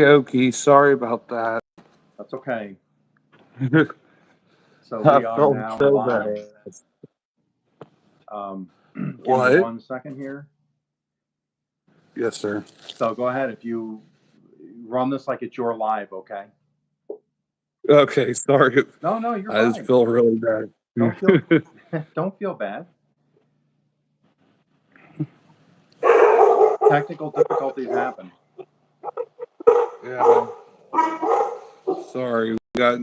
Okies, sorry about that. That's okay. So I we are felt now so live. bad. Um, Give me What? 1 second here. Yes, sir. So go ahead if you run this like it's your live, okay? Okay, sorry. No, no, you're I just fine. feel really bad. Don't feel don't feel bad. Technical difficulties happen. Yeah, sorry. We got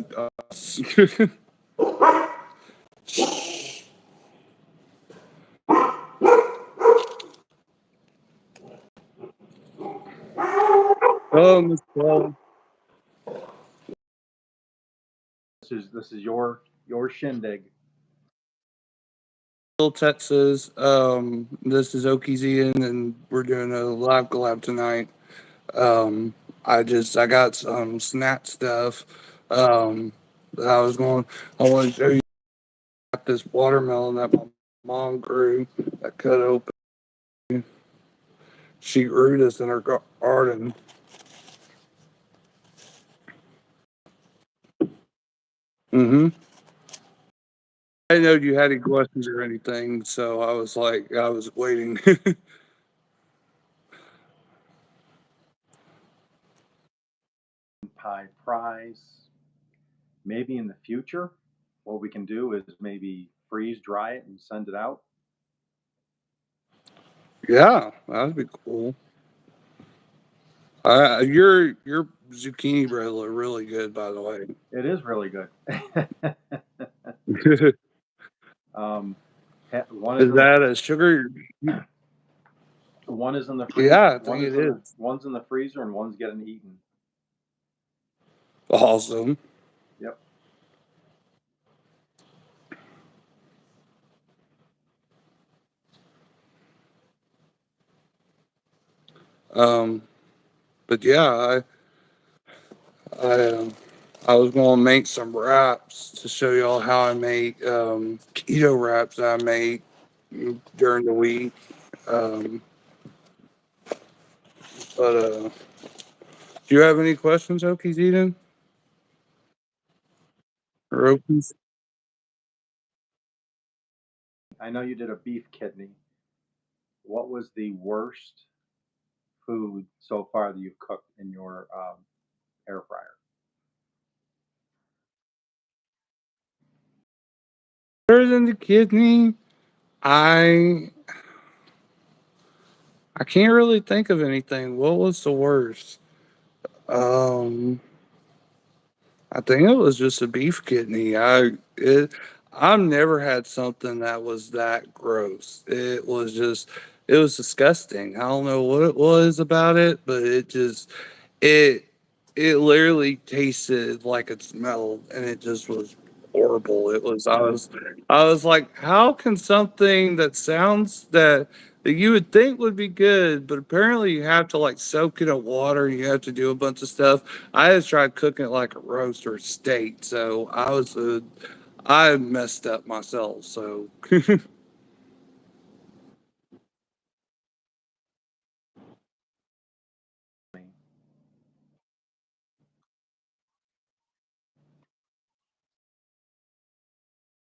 oh, Miss Paul. This is your shindig. Texas. This is Okies Ian, and we're doing a live collab tonight. Um, I got some snack stuff. That I was going. I want to show you this watermelon that my mom grew. That cut open. She grew this in her garden. Mm-hmm. I didn't know you had any questions or anything, so I was like, I was waiting. Pie prize. Maybe in the future, what we can do is maybe freeze dry it and send it out. Yeah, that'd be cool. Your zucchini bread look really good, by the way. It is really good. um, one is Is in the that a sugar? one is in the freeze. Yeah, I One think is it in the is. one's in the freezer and one's getting eaten. Awesome. Yep. Um, but yeah, I, I was going to make some wraps to show y'all how I make keto wraps that I make during the week. Um, but do you have any questions, Okies Eden or Okies? I know you did a beef kidney. What was the worst food so far that you've cooked in your air fryer? Better than the kidney, I I can't really think of anything. What was the worst? Um, I think it was just a beef kidney. I've never had something that was that gross. It was disgusting. I don't know what it was about it, but it it literally tasted like it smelled, and it just was horrible. I was like, how can something that sounds that you would think would be good, but apparently you have to like soak it in water. You have to do a bunch of stuff. I just tried cooking it like a roast or a steak, so I messed up myself. So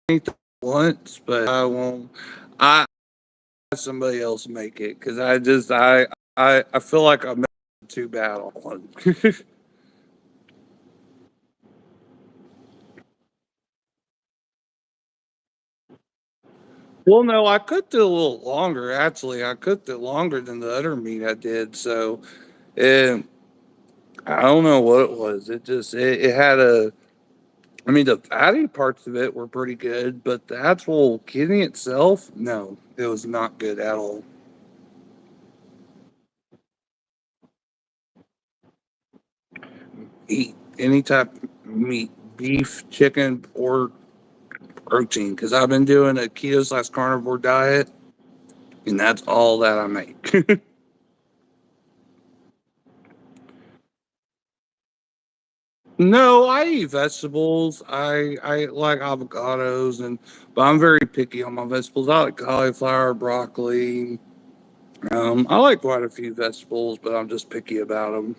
anything once, but I won't. I have somebody else make it because I feel like I'm too bad on. Well, no, I cooked it a little longer. Actually, I cooked it longer than the other meat I did. So, and I don't know what it was. It had a. I mean, the fatty parts of it were pretty good, but the actual kidney itself, no, it was not good at all. Eat any type of meat, beef, chicken, pork, protein, because I've been doing a keto slash carnivore diet, and that's all that I make. No, I eat vegetables. I like avocados, and but I'm very picky on my vegetables. I like cauliflower, broccoli. I like quite a few vegetables, but I'm just picky about them.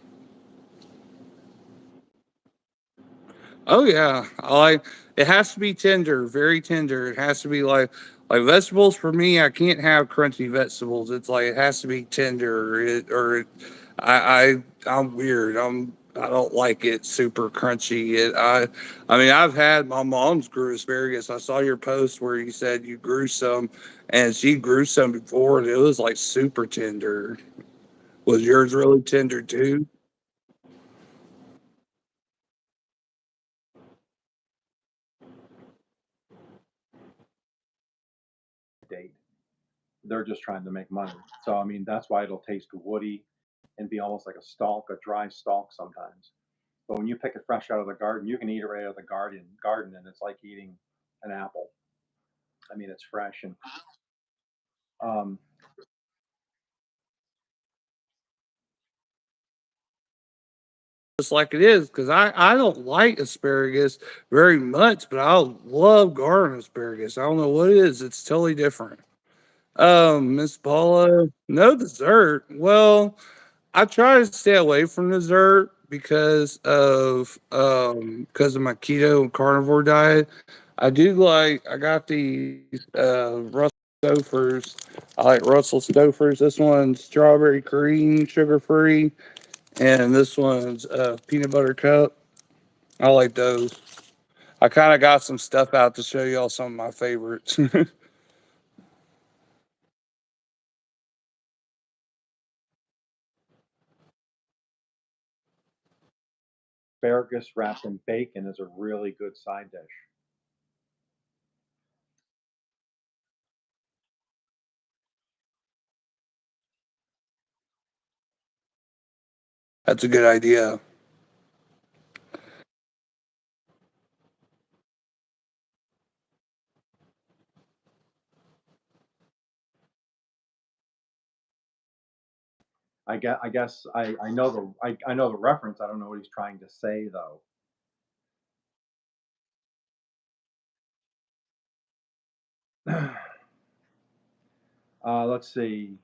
Oh yeah, I like it has to be tender, very tender. It has to be like vegetables for me. I can't have crunchy vegetables. It's like it has to be tender. I'm weird. I don't like it super crunchy. I mean I've had my mom's grew asparagus. I saw your post where you said you grew some, and she grew some before, and it was like super tender. Was yours really tender too? Date. They're just trying to make money. So I mean, that's why it'll taste woody and be almost like a stalk, a dry stalk sometimes. But when you pick it fresh out of the garden, you can eat it right out of the garden, and it's like eating an apple. I mean, it's fresh and um, Just like it is because I don't like asparagus very much, but I love garden asparagus. I don't know what it is. It's totally different. Miss Paula, no dessert. Well, I try to stay away from dessert because of my keto and carnivore diet. I got these Russell Stouffer's. I like Russell Stouffer's. This one's strawberry cream, sugar free, and this one's peanut butter cup. I like those. I kind of got some stuff out to show y'all some of my favorites. asparagus wrapped in bacon is a really good side dish. That's a good idea. I guess I know I know the reference. I don't know what he's trying to say though. Let's see.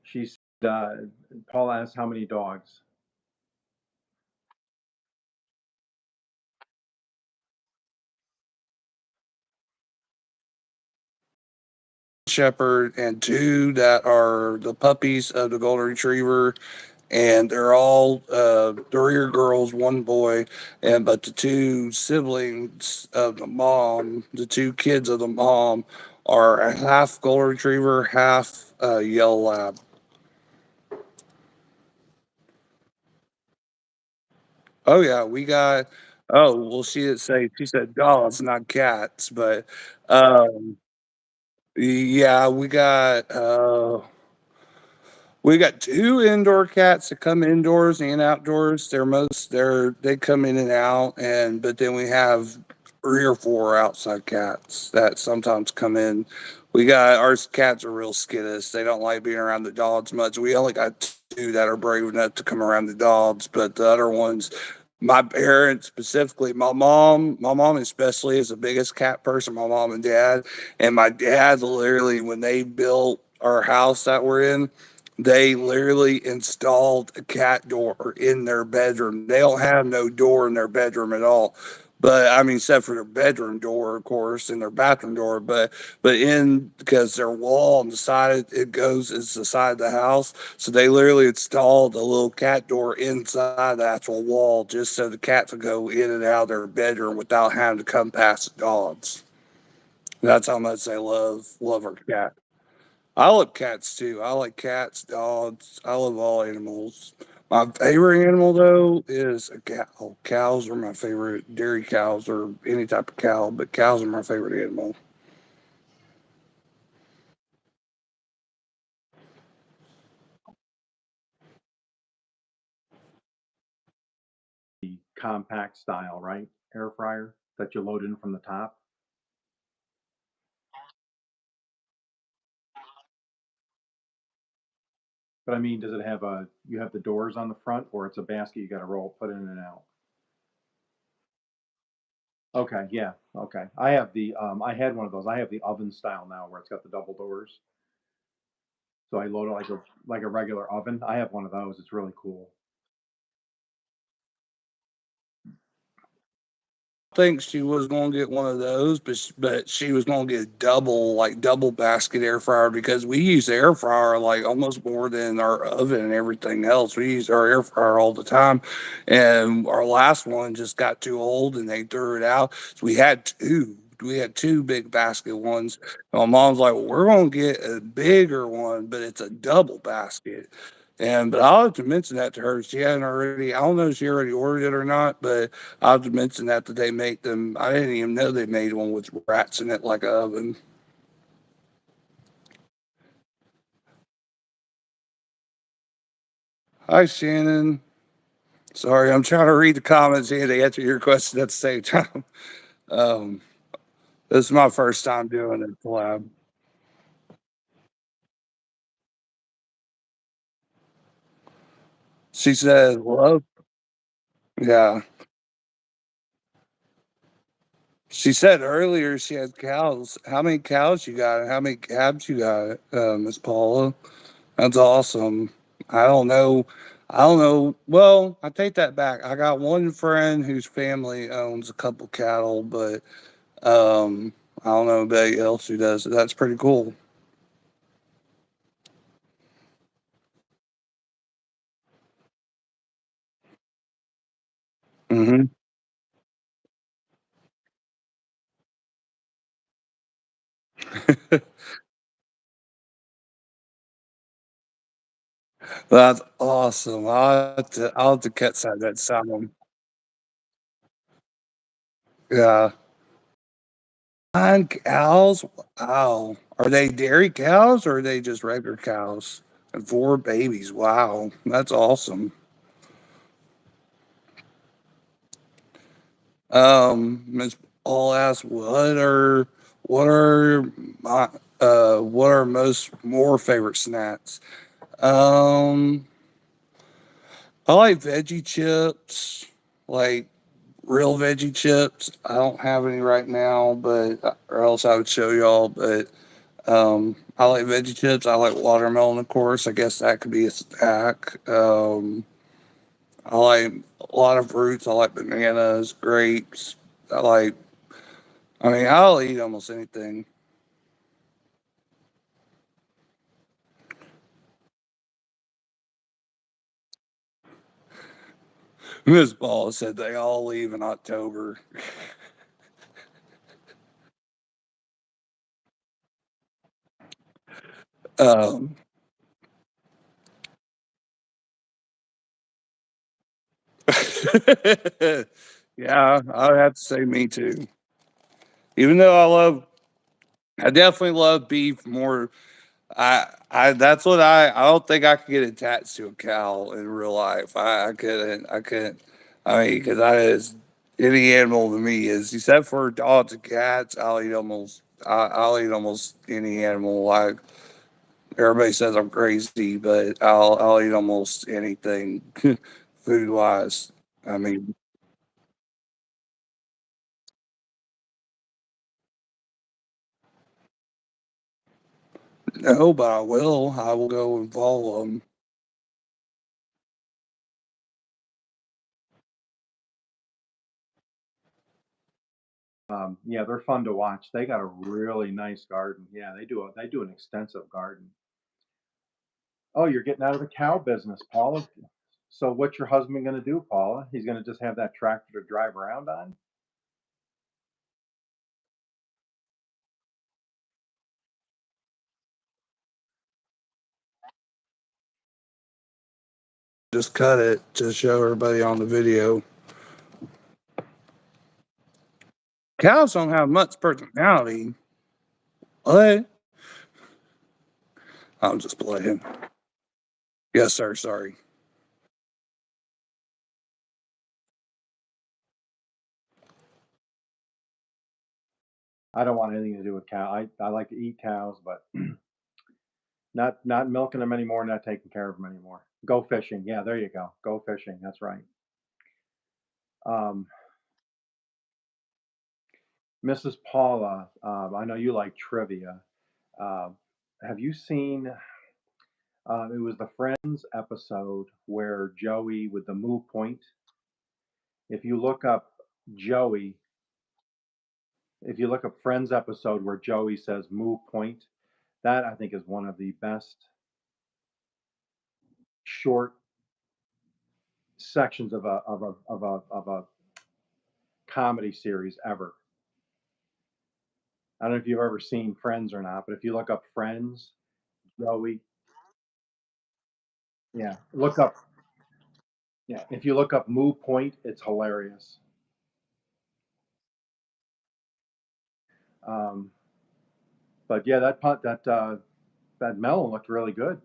She's Paul asked how many dogs. Shepherd and two that are the puppies of the golden retriever, and they're all three are girls, one boy, and but the two siblings of the mom, the two kids of the mom, are a half golden retriever, half yellow lab. Oh yeah, we got. Oh well, she said dogs, not cats, but um, yeah, we got two indoor cats that come indoors and outdoors. They come in and out, and but then we have three or four outside cats that sometimes come in. We got our cats are real skittish. They don't like being around the dogs much. We only got two that are brave enough to come around the dogs, but the other ones, my parents specifically, my mom especially is the biggest cat person. My mom and dad, and my dad literally when they built our house that we're in, they literally installed a cat door in their bedroom. They don't have no door in their bedroom at all. But I mean, except for their bedroom door, of course, and their bathroom door. But in because their wall on the side it goes is the side of the house, so they literally installed a little cat door inside the actual wall just so the cats would go in and out of their bedroom without having to come past the dogs. That's how much they love our cat. I love cats too. I like cats, dogs. I love all animals. My favorite animal though is a cow. Cows are my favorite. Dairy cows or any type of cow, but cows are my favorite animal. The compact style, right? Air fryer that you load in from the top. But I mean, does it have a you have the doors on the front, or it's a basket you got to roll, put in and out? Okay, yeah, okay. I had one of those. I have the oven style now where it's got the double doors. So I load it like a regular oven. I have one of those. It's really cool. think she was gonna get one of those, but she was gonna get double, like double basket air fryer, because we use air fryer like almost more than our oven and everything else. We use our air fryer all the time, and our last one just got too old and they threw it out. So we had two. We had two big basket ones. My mom's like, well, we're gonna get a bigger one, but it's a double basket. And but I'll have to mention that to her. She hadn't already. I don't know if she already ordered it or not, but I'll have to mention that they make them. I didn't even know they made one with rats in it, like a oven. Hi, Shannon. Sorry, I'm trying to read the comments here to answer your question at the same time. Um, this is my first time doing it collab. She said, "Love." Yeah, she said earlier she had cows. How many cows you got? How many calves you got, Miss Paula? That's awesome. I don't know. I don't know. Well, I take that back. I got one friend whose family owns a couple cattle, but I don't know anybody else who does it. That's pretty cool. Hmm. That's awesome. I'll have to catch that sound. Yeah. 9 cows. Wow. Are they dairy cows or are they just regular cows? And four babies. Wow. That's awesome. Miss Paul asked, what are my what are most more favorite snacks? Um, I like veggie chips, like real veggie chips. I don't have any right now, but or else I would show y'all. But I like veggie chips. I like watermelon, of course. I guess that could be a snack. I like a lot of fruits. I like bananas, grapes. I like I mean, I'll eat almost anything. Miss Ball said they all leave in October. Um, yeah, I have to say me too. Even though I definitely love beef more. That's what I don't think I could get attached to a cow in real life. I couldn't. I mean, because I is any animal to me is except for dogs and cats. I'll eat almost any animal. Like everybody says I'm crazy, but I'll eat almost anything food wise. I mean, no, but I will. I will go and follow them. Yeah, they're fun to watch. They got a really nice garden. Yeah, they do an extensive garden. Oh, you're getting out of the cow business, Paula. So what's your husband going to do, Paula? He's going to just have that tractor to drive around on? Just cut it to show everybody on the video. Cows don't have much personality. What? I'm just playing. Yes, sir. Sorry. I don't want anything to do with cow. I like to eat cows, but not milking them anymore, not taking care of them anymore. Go fishing. Yeah, there you go. Go fishing. That's right. Um, Mrs. Paula, I know you like trivia. Uh, have you seen? It was the Friends episode where Joey with the moo point. If you look up Joey, If you look up Friends episode where Joey says "move point," that I think is one of the best short sections of a comedy series ever. I don't know if you've ever seen Friends or not, but if you look up Friends, Joey, yeah, look up, yeah, if you look up "move point," it's hilarious. Um, but yeah, that melon looked really good.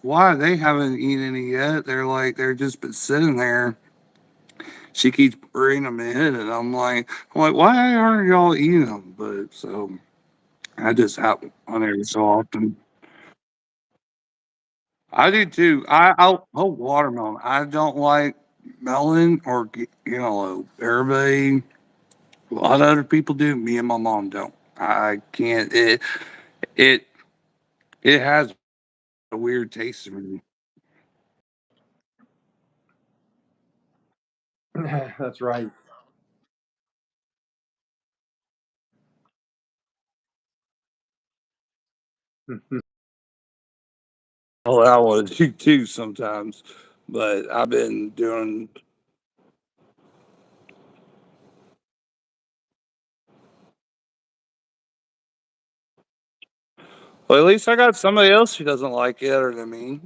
Why they haven't eaten any yet? They're just been sitting there. She keeps bringing them in, and I'm like, why aren't y'all eating them? But so I just have on every so often. I do too. I'll watermelon. I don't like melon or cantaloupe. Everybody, a lot of other people do. Me and my mom don't. I can't. It it has a weird taste to me. That's right. Oh, I want to do too sometimes, but I've been doing. Well, at least I got somebody else who doesn't like it other than me.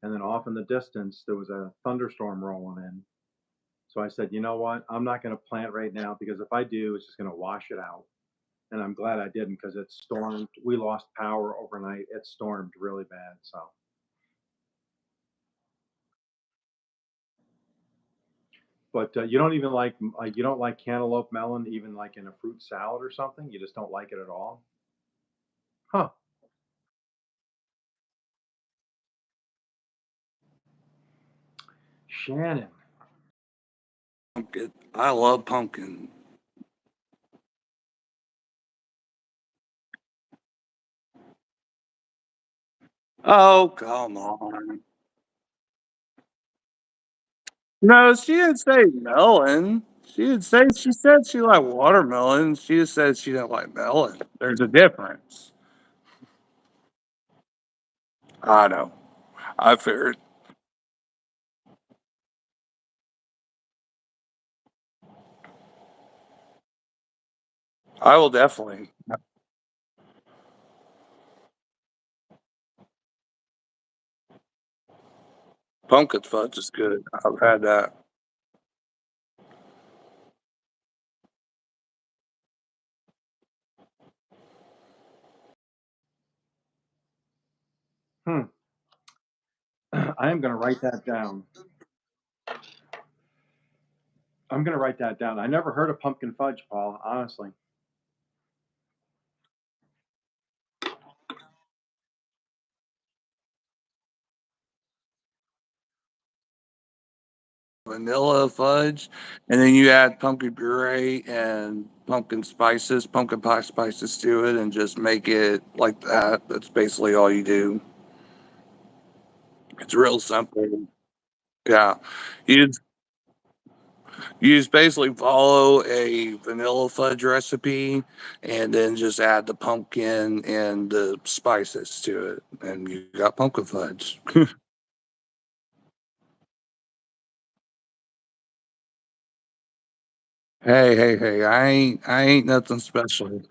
And then off in the distance, there was a thunderstorm rolling in. So I said, you know what? I'm not going to plant right now because if I do, it's just going to wash it out. And I'm glad I didn't because it stormed. We lost power overnight. It stormed really bad. So, but you don't even like you don't like cantaloupe melon even like in a fruit salad or something. You just don't like it at all, huh? Shannon. Pumpkin. I love pumpkin. Oh, come on. No, she didn't say melon. She said she liked watermelon. She just said she didn't like melon. There's a difference. I know. I figured. I will definitely. Pumpkin fudge is good. I've had that. Hmm. I am going to write that down. I'm going to write that down. I never heard of pumpkin fudge, Paul. Honestly. Vanilla fudge, and then you add pumpkin puree and pumpkin spices, pumpkin pie spices to it, and just make it like that. That's basically all you do. It's real simple. Yeah, you you just basically follow a vanilla fudge recipe, and then just add the pumpkin and the spices to it, and you got pumpkin fudge. Hey! I ain't nothing special.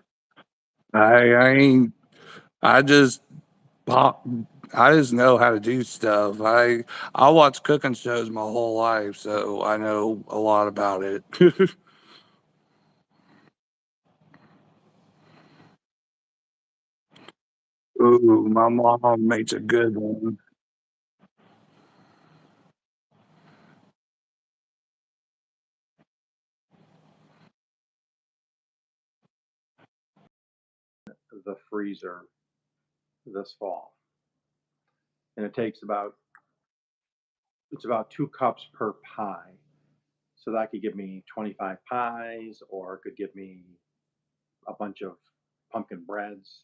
I ain't. I just pop. I just know how to do stuff. I watch cooking shows my whole life, so I know a lot about it. Ooh, my mom makes a good one. The freezer this fall, and it takes about it's about 2 cups per pie. So that could give me 25 pies, or it could give me a bunch of pumpkin breads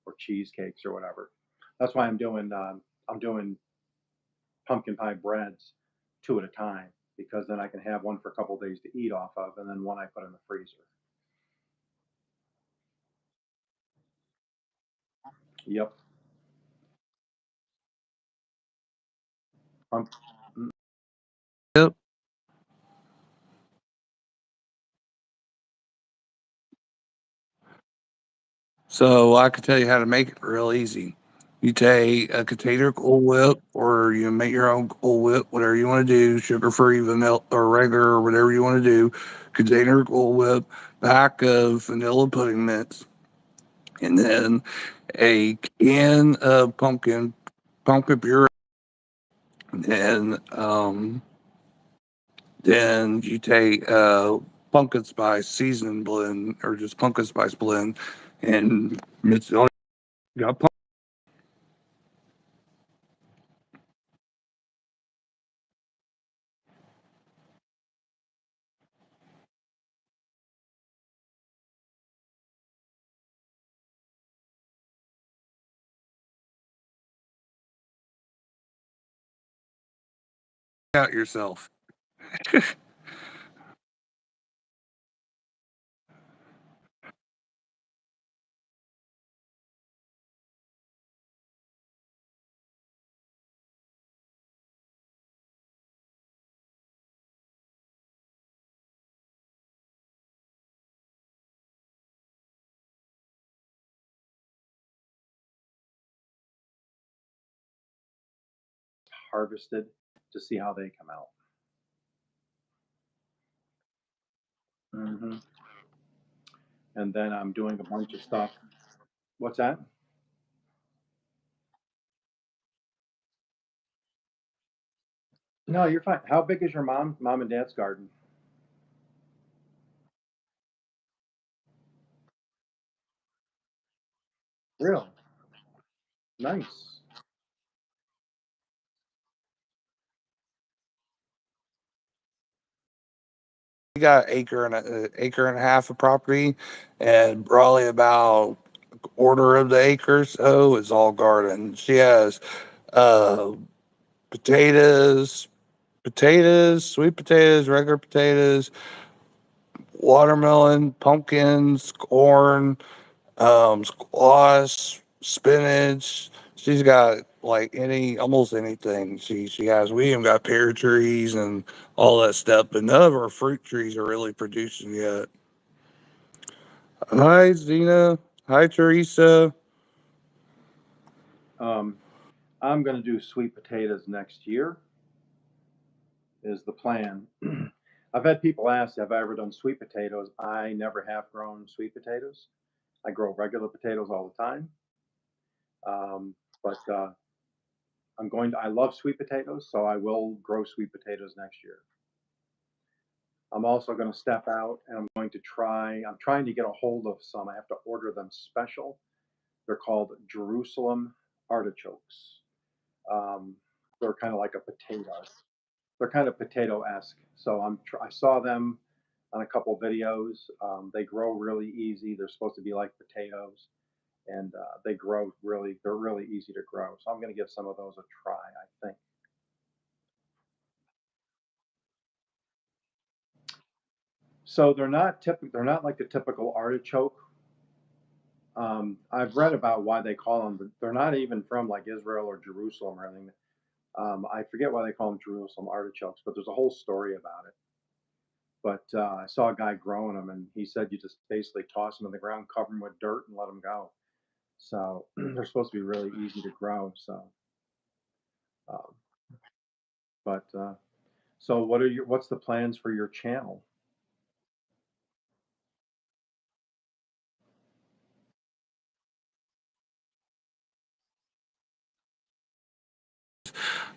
or cheesecakes or whatever. That's why I'm doing pumpkin pie breads two at a time, because then I can have one for a couple of days to eat off of, and then one I put in the freezer. Yep. Pump, Yep. So I can tell you how to make it real easy. You take a container Cool Whip, or you make your own Cool Whip, whatever you want to do, sugar free, vanilla, or regular, or whatever you want to do. Container Cool Whip, pack of vanilla pudding mix, and then a can of pumpkin puree. And then you take pumpkin spice seasoning blend, or just pumpkin spice blend, and mix it all. You got out yourself. harvested to see how they come out. Hmm. And then I'm doing a bunch of stuff. What's that? No, you're fine. How big is your mom and dad's garden? Real nice. We got acre and a half of property, and probably about a quarter of the acre so is all garden. She has uh, potatoes, sweet potatoes, regular potatoes, watermelon, pumpkins, corn, squash, spinach. She's got like almost anything. She has. We even got pear trees and all that stuff, but none of our fruit trees are really producing yet. Hi, Zena. Hi, Teresa. Um, I'm going to do sweet potatoes next year, is the plan. I've had people ask, have I ever done sweet potatoes? I never have grown sweet potatoes. I grow regular potatoes all the time. But I love sweet potatoes, so I will grow sweet potatoes next year. I'm also going to step out and I'm trying to get a hold of some. I have to order them special. They're called Jerusalem artichokes. Um, they're kind of like a potato. They're kind of potato-esque. So I saw them on a couple of videos. They grow really easy. They're supposed to be like potatoes, and they're really easy to grow. So I'm going to give some of those a try, I think. So they're not like the typical artichoke. I've read about why they call them, but they're not even from like Israel or Jerusalem or anything. I forget why they call them Jerusalem artichokes, but there's a whole story about it. But I saw a guy growing them, and he said you just basically toss them in the ground, cover them with dirt, and let them go. So they're supposed to be really easy to grow. Um, but so what's the plans for your channel?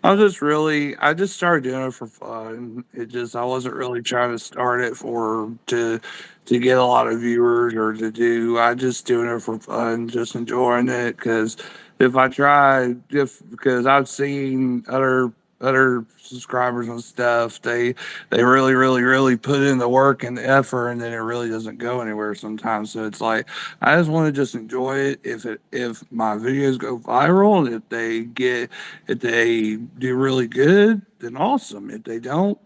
I just started doing it for fun. I wasn't really trying to start it to get a lot of viewers or to do. I just doing it for fun, just enjoying it. Because if I try, if because I've seen other other subscribers and stuff, they really, really, really put in the work and the effort, and then it really doesn't go anywhere sometimes. So it's like I just want to just enjoy it. If my videos go viral and if they do really good, then awesome. If they don't,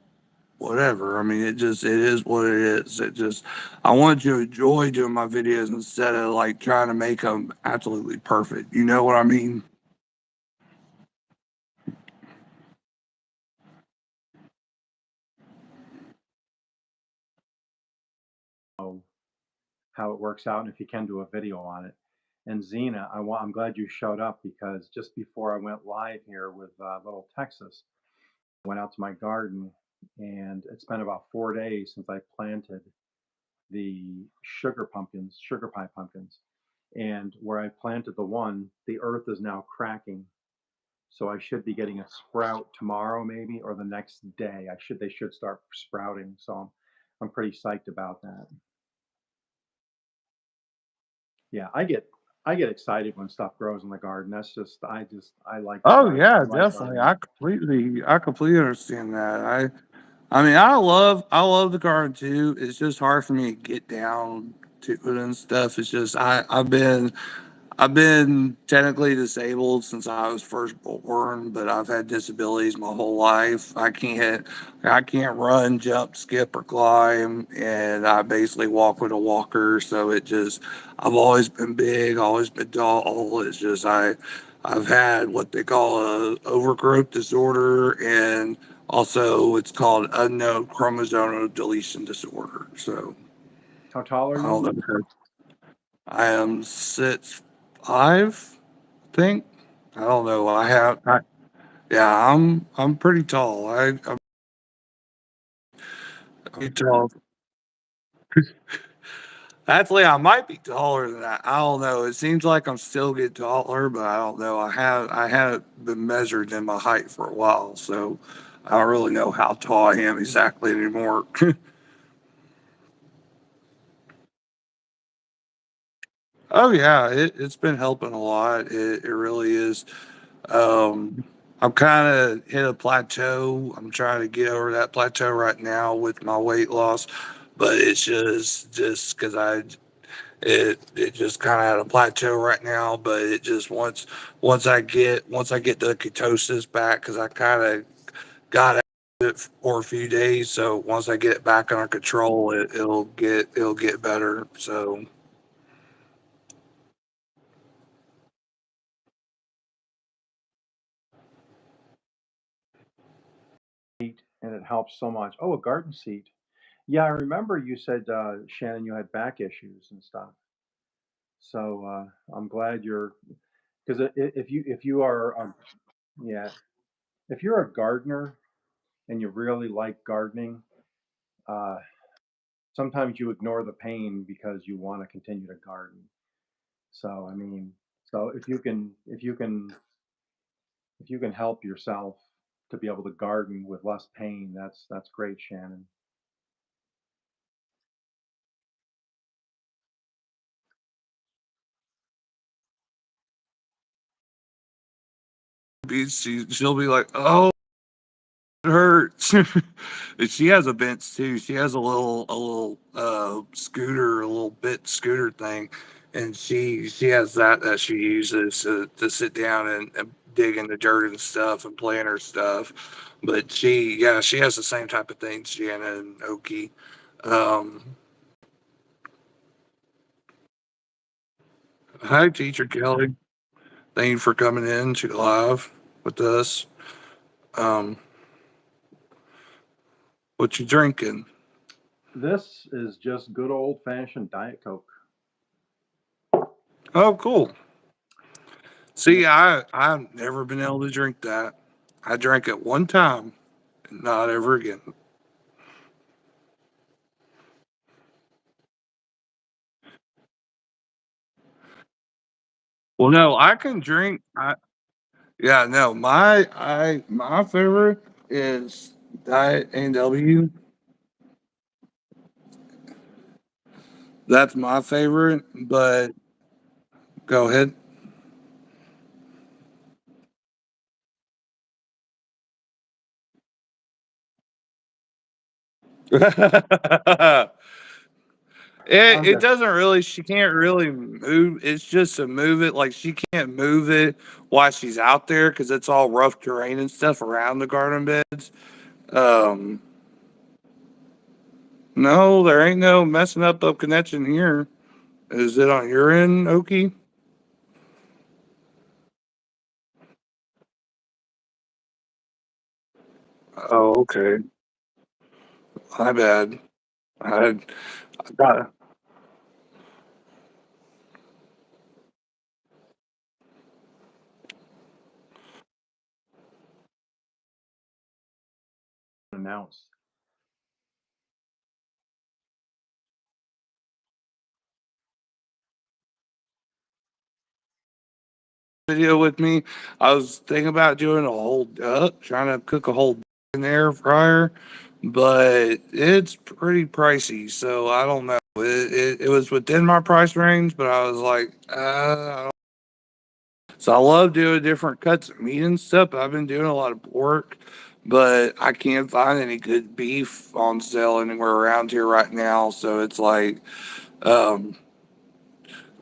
whatever. I mean, it is what it is. It just I want you to enjoy doing my videos instead of like trying to make them absolutely perfect. You know what I mean? Know how it works out and if you can do a video on it. And Zena, I'm glad you showed up because just before I went live here with Little Texas, I went out to my garden and it's been about 4 days since I planted the sugar pie pumpkins. And where I planted the one, the earth is now cracking. So I should be getting a sprout tomorrow, maybe, or the next day. They should start sprouting. So I'm pretty psyched about that. Yeah, I get excited when stuff grows in the garden. I like Oh garden. yeah, I like definitely. gardening. I completely understand that. I mean, I love the garden too. It's just hard for me to get down to it and stuff. It's just I've been technically disabled since I was first born, but I've had disabilities my whole life. I can't run, jump, skip, or climb, and I basically walk with a walker. So I've always been big, always been tall. It's just I've had what they call a overgrowth disorder, and also it's called unknown chromosomal deletion disorder. So How tall are I you? don't know. I am 6'5", think. I don't know. Yeah, I'm pretty tall. I'm pretty tall. Actually, I might be taller than that. I don't know. It seems like I'm still getting taller, but I don't know. I haven't been measured in my height for a while, so I don't really know how tall I am exactly anymore. Oh yeah, it's been helping a lot. It really is. Um, I'm kind of hit a plateau. I'm trying to get over that plateau right now with my weight loss, but it's just because it just kind of at a plateau right now. But it just once I get the ketosis back, because I kind of got out of it for a few days. So once I get it back under control, it'll get better. So And it helps so much. Oh, a garden seat. Yeah, I remember you said, Shannon, you had back issues and stuff. So I'm glad you're because if you are yeah, if you're a gardener and you really like gardening, uh, sometimes you ignore the pain because you want to continue to garden. So I mean, so if you can help yourself to be able to garden with less pain, that's great, Shannon. she'll be like, "Oh, it hurts." And she has a bench too. She has a little scooter, a little bit scooter thing, and she has that she uses to sit down and dig in the dirt and stuff and play in her stuff. But she has the same type of thing, Gianna and Oki. Um, Hi, Teacher Kelly. Thank you for coming in to live with us. Um, what you drinking? This is just good old fashioned Diet Coke. Oh, cool. Yeah. See, I've never been able to drink that. I drank it one time, and not ever again. Well, no, I can drink. Yeah, no, my favorite is Diet A&W. That's my favorite. But go ahead. It I'm it just doesn't really she can't really move. It's just to move it. Like she can't move it while she's out there because it's all rough terrain and stuff around the garden beds. Um, no, there ain't no messing up connection here. Is it on your end, Okie? Oh, okay. My bad. I got announced. video with me. I was thinking about doing a whole duck, trying to cook a whole duck in the air fryer, but it's pretty pricey, so I don't know. It was within my price range, but I was like, I don't. So I love doing different cuts of meat and stuff. I've been doing a lot of pork, but I can't find any good beef on sale anywhere around here right now. So it's like, um,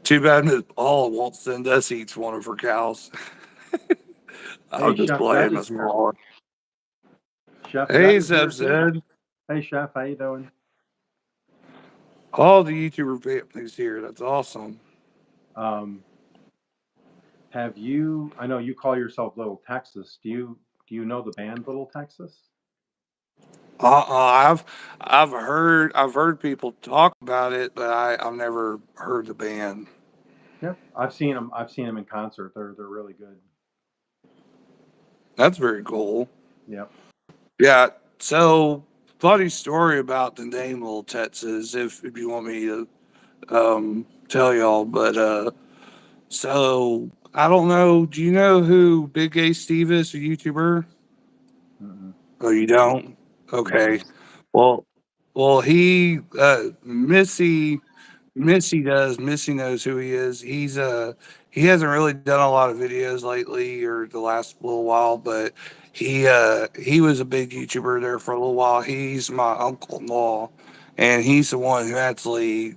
too bad Miss Paula won't send us each one of her cows. I'll Hey, just Chef play Zed him is as here. smaller. Chef Zed Hey, is here Zeb too. said, Hey, Chef, how you doing? all the YouTuber families here. That's awesome. Um, have you? I know you call yourself Little Texas. Do you know the band Little Texas? Uh, I've heard people talk about it, but I've never heard the band. Yep, I've seen them. I've seen them in concert. They're really good. That's very cool. Yep. Yeah. So funny story about the name Little Texas, if you want me to tell y'all, but so I don't know. Do you know who Big Gay Steve is, a YouTuber? Mm-mm. Oh, you don't? Okay. No. Well, well, he Missy does. Missy knows who he is. He hasn't really done a lot of videos lately or the last little while, but he was a big YouTuber there for a little while. He's my uncle-in-law, and he's the one who actually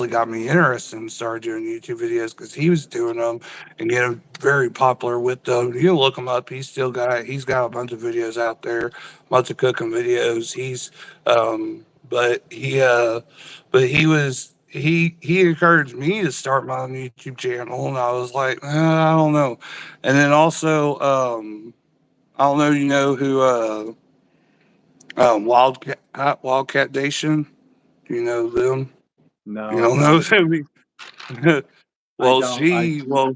got me interested and started doing YouTube videos because he was doing them and getting very popular with them. You can look him up. He's got a bunch of videos out there, bunch of cooking videos. But he encouraged me to start my own YouTube channel, and I was like, I don't know. And then also, I don't know, you know who Wildcat Nation? Do you know them? You No, don't no, know I don't. them? I well, don't. I she well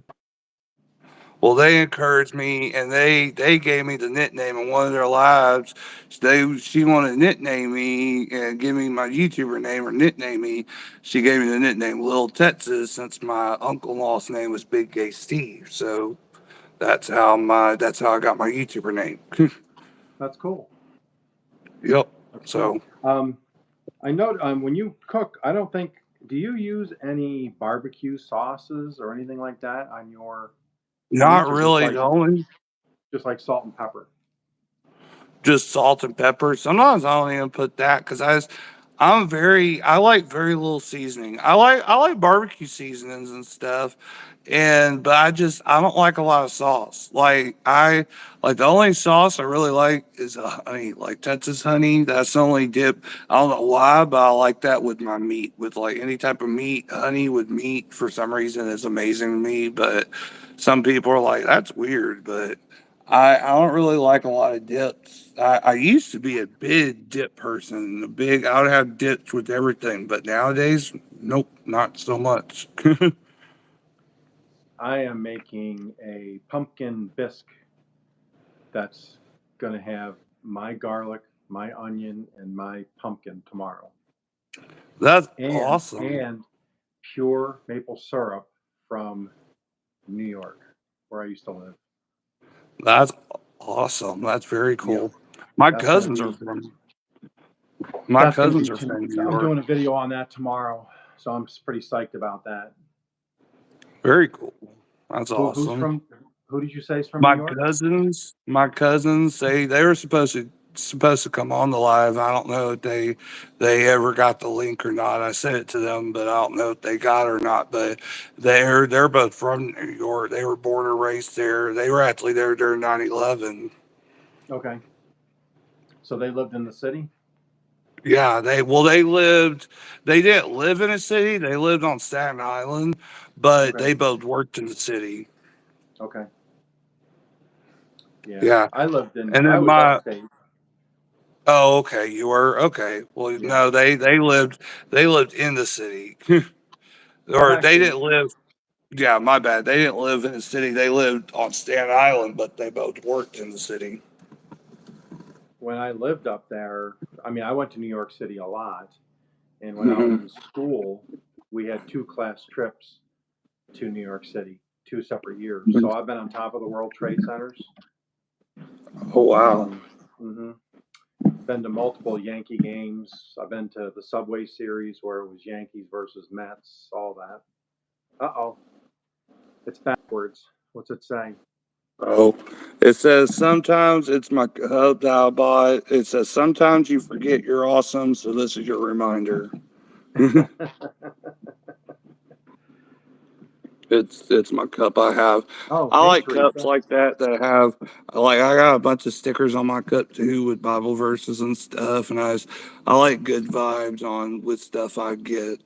Well, they encouraged me, and they gave me the nickname in one of their lives. She wanted to nickname me and give me my YouTuber name or nickname me. She gave me the nickname Lil Texas since my uncle-in-law's name was Big Gay Steve. So that's how I got my YouTuber name. That's cool. Yep. That's cool. So I know when you cook, I don't think. Do you use any barbecue sauces or anything like that on your not meats, or just really. like The only salt and pepper? just salt and pepper. Sometimes I don't even put that because I like very little seasoning. I like barbecue seasonings and stuff, but I don't like a lot of sauce. Like the only sauce I really like is honey, like Texas honey. That's the only dip. I don't know why, but I like that with my meat. With like any type of meat, honey with meat for some reason is amazing to me. But some people are like, that's weird, but I don't really like a lot of dips. I used to be a big dip person. I would have dips with everything, but nowadays, nope, not so much. I am making a pumpkin bisque that's going to have my garlic, my onion, and my pumpkin tomorrow, That's and awesome. pure maple syrup from New York, where I used to live. That's awesome. That's very Yep, cool. My that's going to cousins are be from my that's going to cousins be. are from New I'm York. doing a video on that tomorrow, so I'm pretty psyched about that. Very cool. That's Who's awesome. from? Who did you say is from New York? My cousins, they were supposed to supposed to come on the live. I don't know if they ever got the link or not. I sent it to them, but I don't know if they got it or not. But they're both from New York. They were born and raised there. They were actually there during 9/11. Okay. So they lived in the city? Yeah, they lived. They didn't live in a city. They lived on Staten Island, but Okay. they both worked in the city. Okay. Yeah. Yeah, and I then was my upstate. oh, okay, you were okay. Well, Yeah. no, they lived in the city, I've or they actually, didn't live. Yeah, my bad. They didn't live in the city. They lived on Staten Island, but they both worked in the city. when I lived up there, I mean, I went to New York City a lot. And when I was Mhm. in school, we had two class trips to New York City, 2 separate years. So I've been on top of the World Trade Centers. Oh wow. Um, hmm Been to multiple Yankee games. I've been to the Subway Series where it was Yankees versus Mets, all that. Uh-oh, it's backwards. What's it say? Oh, it says sometimes it's my cup that I bought. It says sometimes you forget you're awesome, so this is your reminder. It's my cup I have. Oh, I hey like cups Teresa. like that that have like I got a bunch of stickers on my cup too with Bible verses and stuff, and I like good vibes on with stuff I get.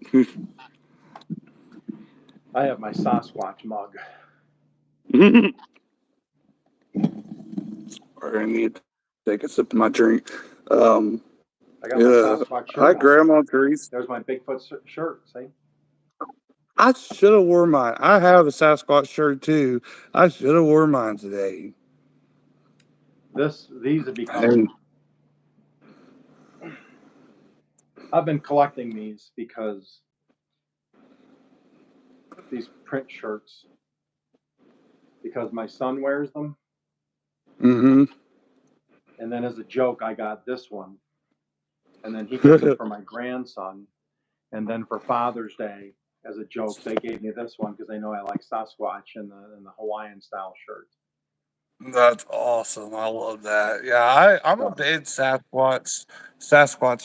I have my Sasquatch mug. Or I need to take a sip of my drink. Um, I got my yeah. Sasquatch Hi, shirt on. Grandma Therese. There's my Bigfoot shirt. See, I should have wore mine. I have a Sasquatch shirt too. I should have wore mine today. these have become. And I've been collecting these because these print shirts because my son wears them, mm-hmm. and then as a joke, I got this one, and then he gets it for my grandson, and then for Father's Day, as a joke, they gave me this one because they know I like Sasquatch and the Hawaiian style shirt. That's awesome. I love that. Yeah, I'm a So, big Sasquatch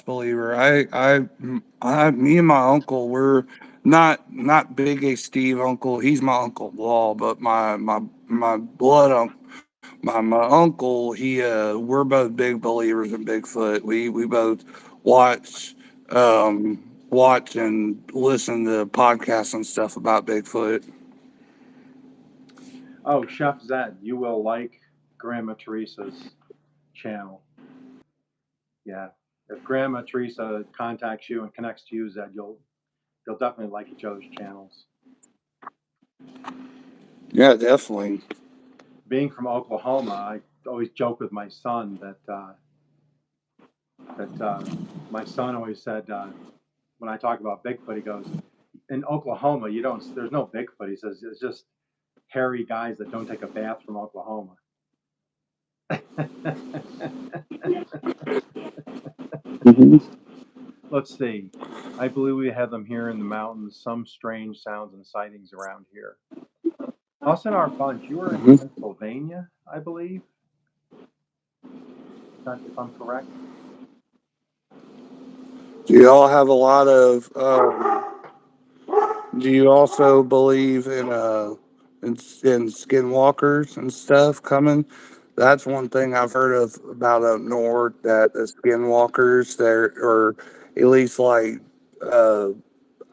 believer. Me and my uncle, we're not big A Steve uncle. He's my uncle Law, but my blood uncle, my uncle, we're both big believers in Bigfoot. We both watch watch and listen to podcasts and stuff about Bigfoot. oh, Chef Zed, you will like Grandma Teresa's channel. Yeah, if Grandma Teresa contacts you and connects to you, Zed, you'll definitely like each other's channels. Yeah, definitely. Being from Oklahoma, I always joke with my son that my son always said when I talk about Bigfoot, he goes, "In Oklahoma, you don't. There's no Bigfoot." He says it's just hairy guys that don't take a bath from Oklahoma. Mhm. Let's see. I believe we have them here in the mountains. Some strange sounds and sightings around here. Us and our bunch. You were in Mhm. Pennsylvania, I believe, if I'm correct. Do y'all have a lot of? Do you also believe in skinwalkers and stuff coming? That's one thing I've heard of about up north that the skinwalkers there, or at least like uh,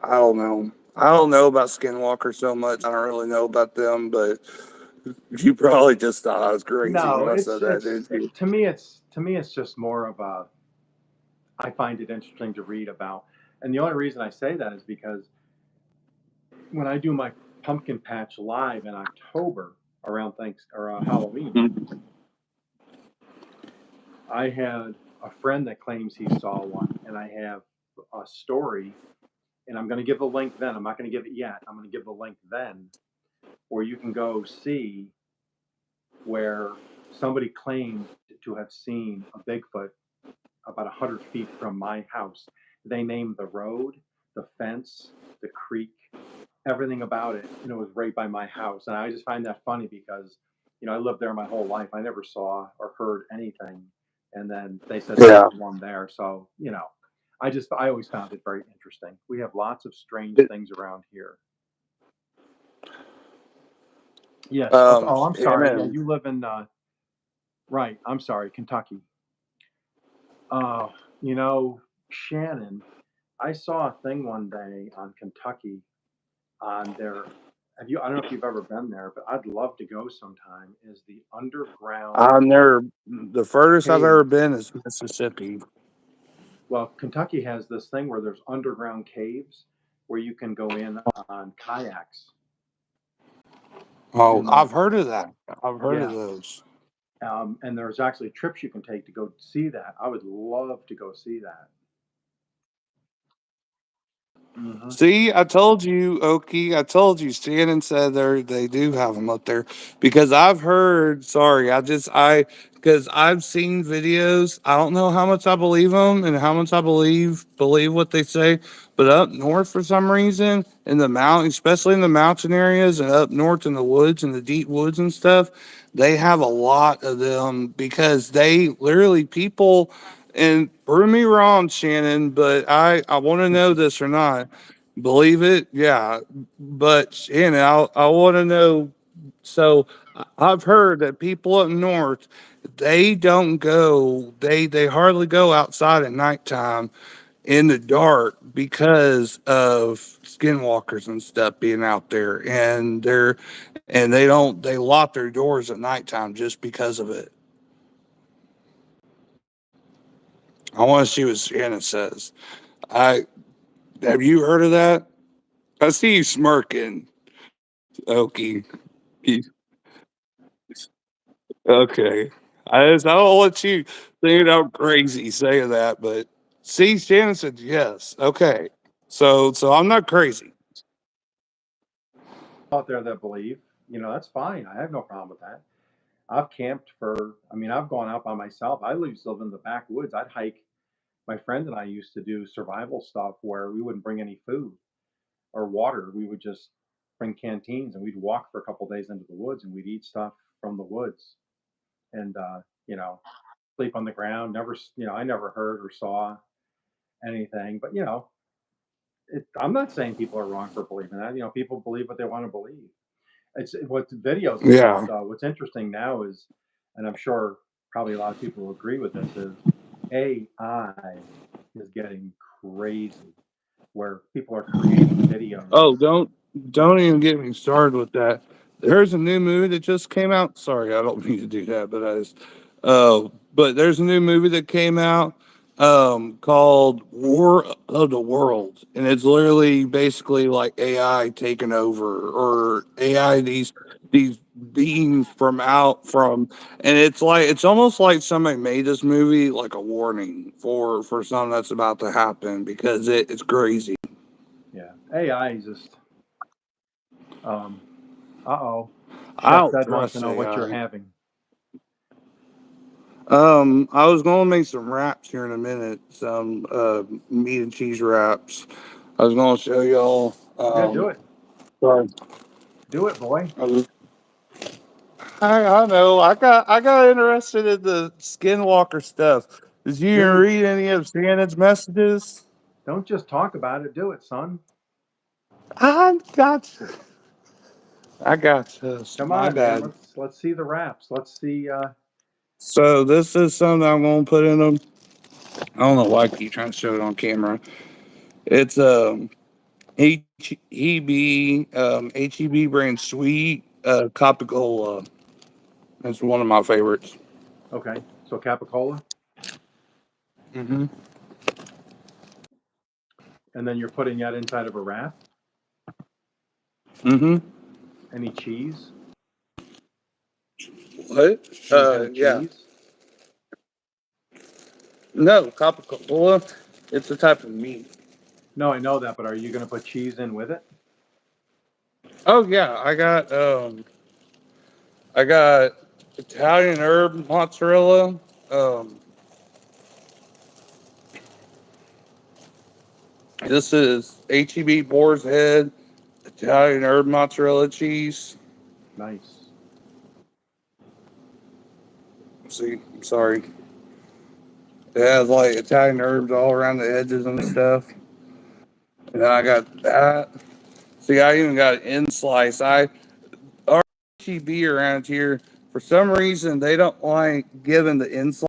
I don't know. I don't know about skinwalkers so much. I don't really know about them, but you probably just thought I was crazy No, when I said that, didn't you? to me it's just more of a I find it interesting to read about. And the only reason I say that is because when I do my pumpkin patch live in October around thanks or Halloween, I had a friend that claims he saw one, and I have a story, and I'm going to give the link then. I'm not going to give it yet. I'm going to give the link then, where you can go see where somebody claimed to have seen a Bigfoot about 100 feet from my house. They named the road, the fence, the creek, everything about it, and it was right by my house. And I just find that funny because, I lived there my whole life. I never saw or heard anything. And then they said there Yeah. was one there. So, I always found it very interesting. We have lots of strange It, things around here. Yes. Oh, I'm sorry. Yeah, Shannon. you live in, right. I'm sorry, Kentucky. Uh, you know, Shannon, I saw a thing one day on Kentucky on their, I don't know if you've ever been there, but I'd love to go sometime, is the underground I've never. The furthest I've ever caves. been is Mississippi. Well, Kentucky has this thing where there's underground caves where you can go in on kayaks Oh, in I've the, heard of that. I've heard of yeah. those. And there's actually trips you can take to go see that. I would love to go see that. Hmm. See, I told you, Okie. I told you. Shannon said they do have them up there because I've heard. Sorry, because I've seen videos. I don't know how much I believe them and how much I believe what they say. But up north, for some reason, in the mountain, especially in the mountain areas and up north in the woods and the deep woods and stuff, they have a lot of them because they literally people. And prove me wrong, Shannon, but I want to know this or not. Believe it? Yeah. But, I want to know. So I've heard that people up north, they hardly go outside at nighttime in the dark because of skinwalkers and stuff being out there. They lock their doors at nighttime just because of it. I want to see what Shannon says. I Have you heard of that? I see you smirking, Okie. You- Okay. I don't want you thinking I'm crazy saying that, but see, Shannon said yes. Okay. So I'm not crazy. Out there that believe, that's fine. I have no problem with that. I've camped I've gone out by myself. I used to live in the backwoods. I'd hike. My friend and I used to do survival stuff where we wouldn't bring any food or water. We would just bring canteens and we'd walk for a couple days into the woods and we'd eat stuff from the woods and, you know, sleep on the ground. I never heard or saw anything, but I'm not saying people are wrong for believing that. People believe what they want to believe. It's what the videos and stuff, Yeah. though. What's interesting now is, and I'm sure probably a lot of people will agree with this, is AI is getting crazy, where people are creating videos. Oh, don't even get me started with that. There's a new movie that just came out. Sorry, I don't mean to do that, but there's a new movie that came out called War of the World, and it's literally basically like AI taking over or AI these beings and it's almost like somebody made this movie like a warning for something that's about to happen because it's crazy. Yeah, AI is just. Um, oh, I Chef don't Ed wants to trust know what you're AI. having. I was gonna make some wraps here in a minute, some meat and cheese wraps. I was gonna show y'all. Yeah, do it. Sorry. Do it, boy. I, was, I know. I got interested in the Skinwalker stuff. Did you even Dude, read any of Shannon's messages? don't just talk about it. Do it, son. I got you. I got you. Come My on, man. bad. Let's see the wraps. Let's see. So this is something I'm gonna put in them. I don't know why I keep trying to show it on camera. It's HEB brand sweet Coca Cola. That's one of my favorites. Okay, so capicola, Mm-hmm. and then you're putting that inside of a wrap. Mm-hmm. Any cheese? What? Any kind of Yeah. cheese? No, Coca Cola. It's a type of meat. No, I know that, but are you going to put cheese in with it? Oh yeah, I got Italian herb mozzarella. Um, this is HEB Boar's Head Italian herb mozzarella cheese. Nice. See, I'm sorry. It has like Italian herbs all around the edges and stuff. And then I got that. See, I even got an in slice. Our HEB around here, for some reason, they don't like giving the in slice.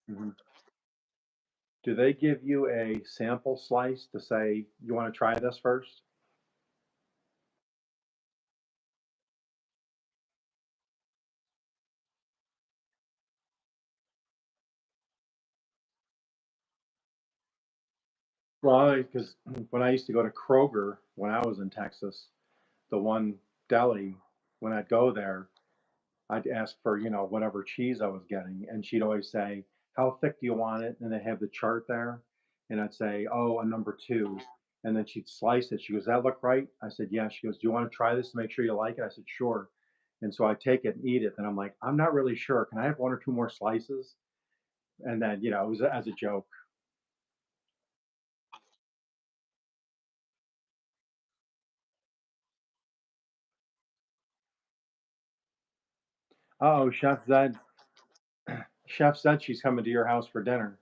Mhm. Do they give you a sample slice to say, you want to try this first? Well, because when I used to go to Kroger when I was in Texas, the one deli, when I'd go there, I'd ask for, whatever cheese I was getting, and she'd always say, "How thick do you want it?" And they have the chart there, and I'd say, "Oh, a number two." And then she'd slice it. She goes, "That look right?" I said, "Yeah." She goes, "Do you want to try this to make sure you like it?" I said, "Sure." And so I take it and eat it, and I'm like, "I'm not really sure. Can I have one or two more slices?" And then, it was as a joke. Oh, Chef said she's coming to your house for dinner.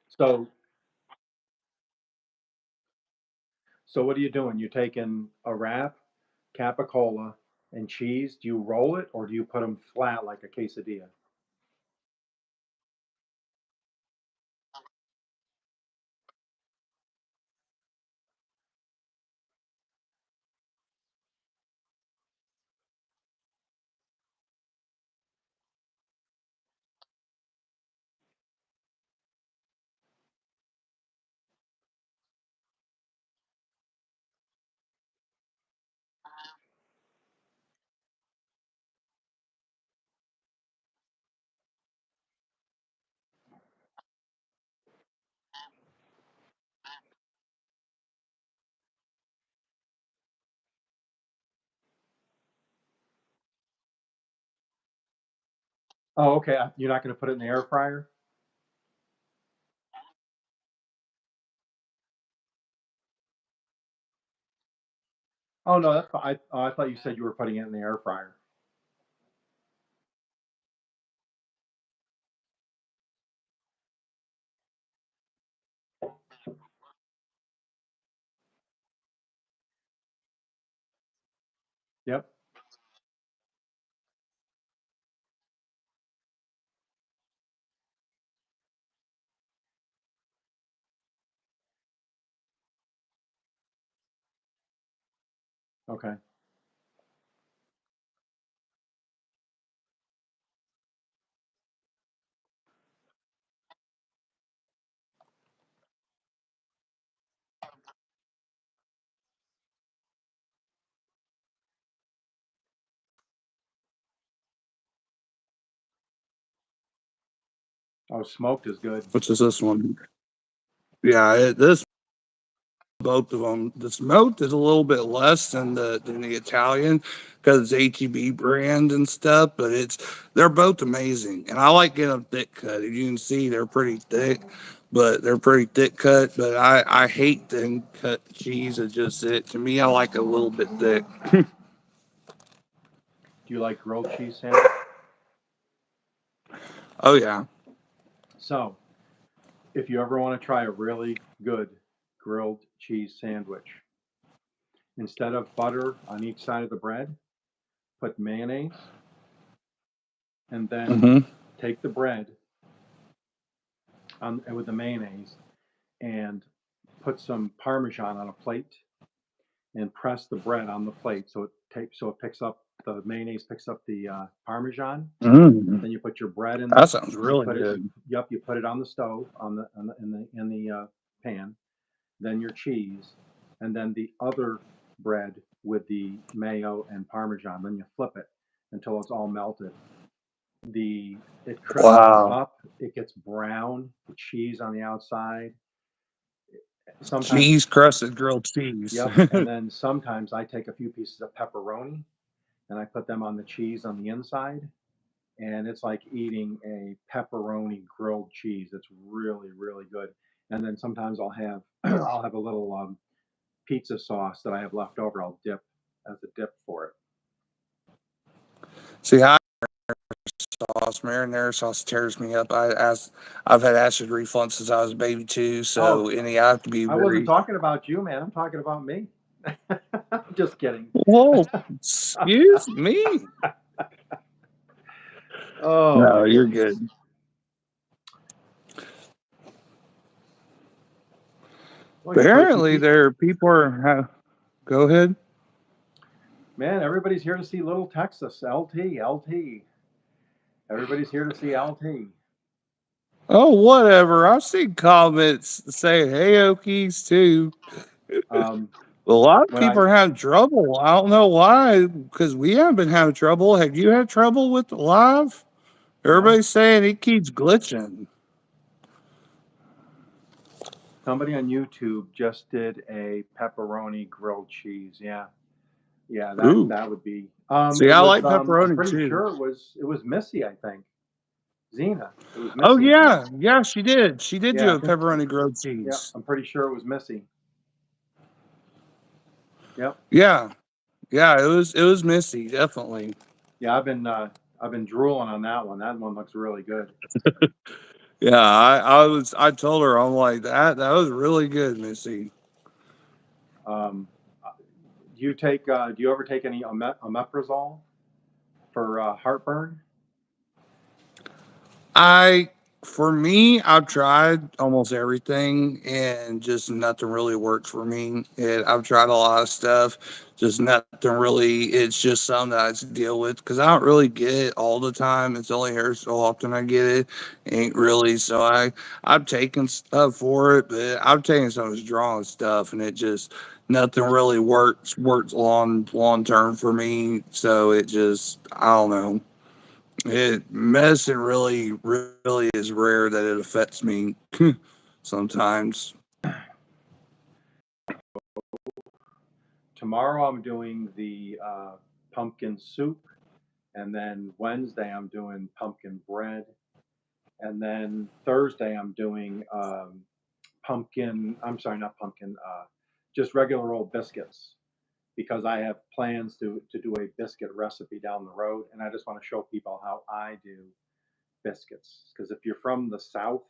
So, so what are you doing? You taking a wrap, capicola, and cheese? Do you roll it or do you put them flat like a quesadilla? Oh, okay. You're not going to put it in the air fryer? Oh no, that's fine. I thought you said you were putting it in the air fryer. Yep. Okay. Oh, smoked is good. Which is this one? Yeah, this both of them. The smoked is a little bit less than the Italian because it's HEB brand and stuff, but they're both amazing, and I like getting them thick cut. As you can see, they're pretty thick, but they're pretty thick cut. But I hate thin cut cheese. It's just it to me. I like it a little bit thick. Do you like grilled cheese sandwich? Oh yeah. So, if you ever want to try a really good grilled cheese sandwich, instead of butter on each side of the bread, put mayonnaise, and then Hmm. take the bread on with the mayonnaise and put some parmesan on a plate and press the bread on the plate so it picks up the mayonnaise picks up the parmesan. Mm, Then you put your bread in that the sounds you really put it good. you put it on the stove in the pan. Then your cheese, and then the other bread with the mayo and parmesan. Then you flip it, until it's all melted. It crispens Wow. up, it gets brown, the cheese on the outside. Sometimes, Cheese crusted grilled cheese. yep. And then sometimes I take a few pieces of pepperoni and I put them on the cheese on the inside, and it's like eating a pepperoni grilled cheese. It's really, really good. And then sometimes I'll have I'll have a little pizza sauce that I have left over. I'll dip as a dip for it. See, sauce, marinara sauce tears me up. I've had acid reflux since I was a baby too, Oh, so any I have to be I wasn't very. talking about you, man. I'm talking about me. Just kidding. Whoa, excuse me. Oh my No, you're goodness. good. Well, you play some Apparently, P. there are people are. Go ahead. Man, everybody's here to see Little Texas. LT, LT. Everybody's here to see LT. Oh, whatever. I've seen comments saying, "Hey, Okies," too. Um, A lot of when people I are having trouble. I don't know why, because we haven't been having trouble. Have you had trouble with the live? no, Everybody's saying it keeps glitching. somebody on YouTube just did a pepperoni grilled cheese. Yeah, yeah, Ooh. that would be. See, It I was. like I'm pepperoni pretty too. sure it was Missy. I think Zena. It was Oh Missy. yeah, yeah, she did. She did do Yeah, a pepperoni grilled yeah. cheese. I'm pretty sure it was Missy. Yep. Yeah, yeah, it was Missy, definitely. Yeah, I've been drooling on that one. That one looks really good. Yeah, I told her I'm like that was really good, Missy. Um, do you take? Do you ever take any omeprazole for heartburn? I for me, I've tried almost everything and just nothing really works for me. I've tried a lot of stuff, just nothing really. It's just something that I just deal with because I don't really get it all the time. It's only here so often I get it. Ain't really. So I've taken stuff for it, but I've taken some strong stuff and it just nothing really works long term for me. So it just I don't know. Medicine really is rare that it affects me sometimes. Tomorrow I'm doing the pumpkin soup, and then Wednesday I'm doing pumpkin bread, and then Thursday I'm doing pumpkin. I'm sorry, not pumpkin. Just regular old biscuits because I have plans to do a biscuit recipe down the road, and I just want to show people how I do biscuits. Because if you're from the South,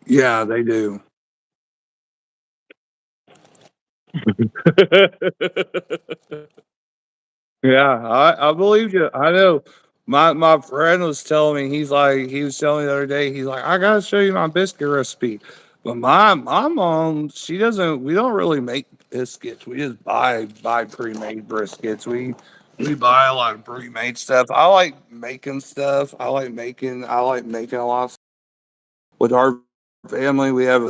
Yeah, they do. Yeah, I believe you. I know. My friend was telling me he was telling me the other day he's like I gotta show you my biscuit recipe, but my mom she doesn't we don't really make biscuits. We just buy pre made briskets. We buy a lot of pre made stuff. I like making stuff. I like making a lot of with our family. We have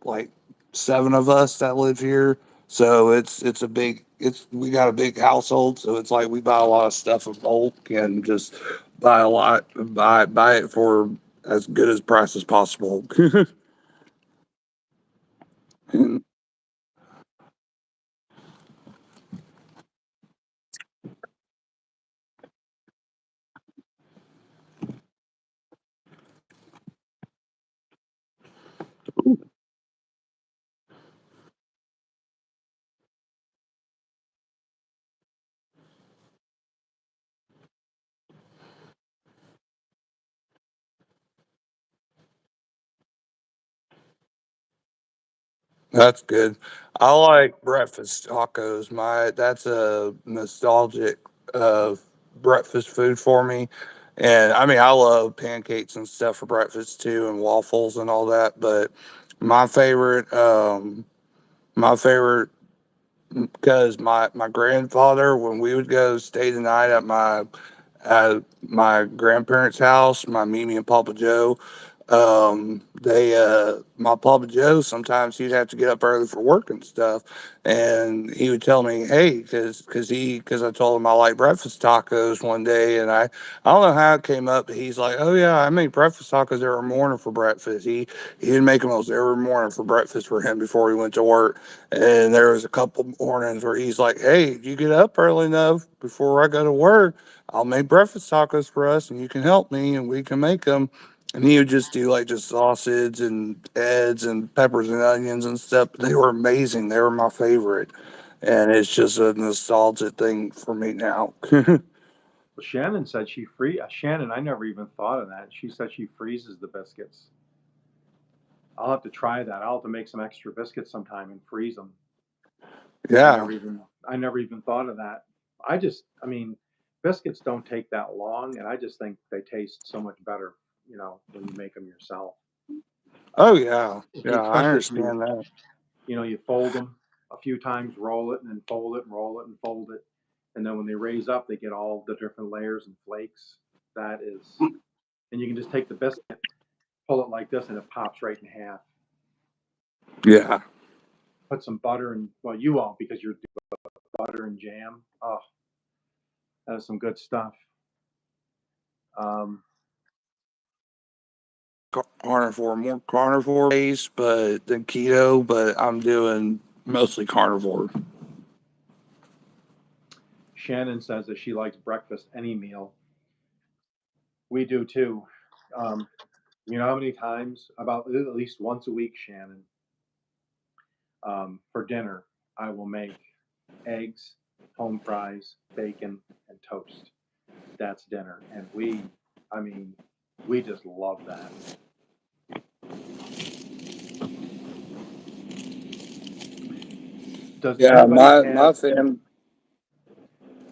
like 7 of us that live here, so it's a big it's we got a big household. So it's like we buy a lot of stuff in bulk and just buy a lot buy it for as good as price as possible. And that's good. I like breakfast tacos. My That's a nostalgic uh breakfast food for me. And I mean I love pancakes and stuff for breakfast too and waffles and all that, but my favorite my favorite because my grandfather when we would go stay the night at my grandparents' house, my Mimi and Papa Joe, My Papa Joe, sometimes he'd have to get up early for work and stuff, and he would tell me, "Hey," because I told him I like breakfast tacos one day, and I don't know how it came up, but he's like, "Oh yeah, I make breakfast tacos every morning for breakfast." He'd make them almost every morning for breakfast for him before he went to work, and there was a couple mornings where he's like, "Hey, you get up early enough before I go to work, I'll make breakfast tacos for us, and you can help me, and we can make them." And he would just do like just sausage and eggs and peppers and onions and stuff. They were amazing. They were my favorite. And it's just a nostalgic thing for me now. Well, Shannon said she free. Shannon, I never even thought of that. She said she freezes the biscuits. I'll have to try that. I'll have to make some extra biscuits sometime and freeze them. Yeah. I never even thought of that. I mean, biscuits don't take that long, and I just think they taste so much better, when you make them yourself. Oh, yeah. Yeah. I Especially if understand that. you fold them a few times, roll it, and then fold it, and roll it, and fold it, and then when they raise up, they get all the different layers and flakes. That is, and you can just take the biscuit, pull it like this, and it pops right in half. Yeah. Put some butter and well, you won't because you're butter and jam. Oh, that is some good stuff. Um, Carnivore, more carnivore based, but than keto, but I'm doing mostly carnivore. Shannon says that she likes breakfast any meal. We do too. Um, you know how many times? About at least once a week, Shannon. For dinner, I will make eggs, home fries, bacon, and toast. That's dinner, and I mean, we just love that. Does Yeah, anybody my have? fam.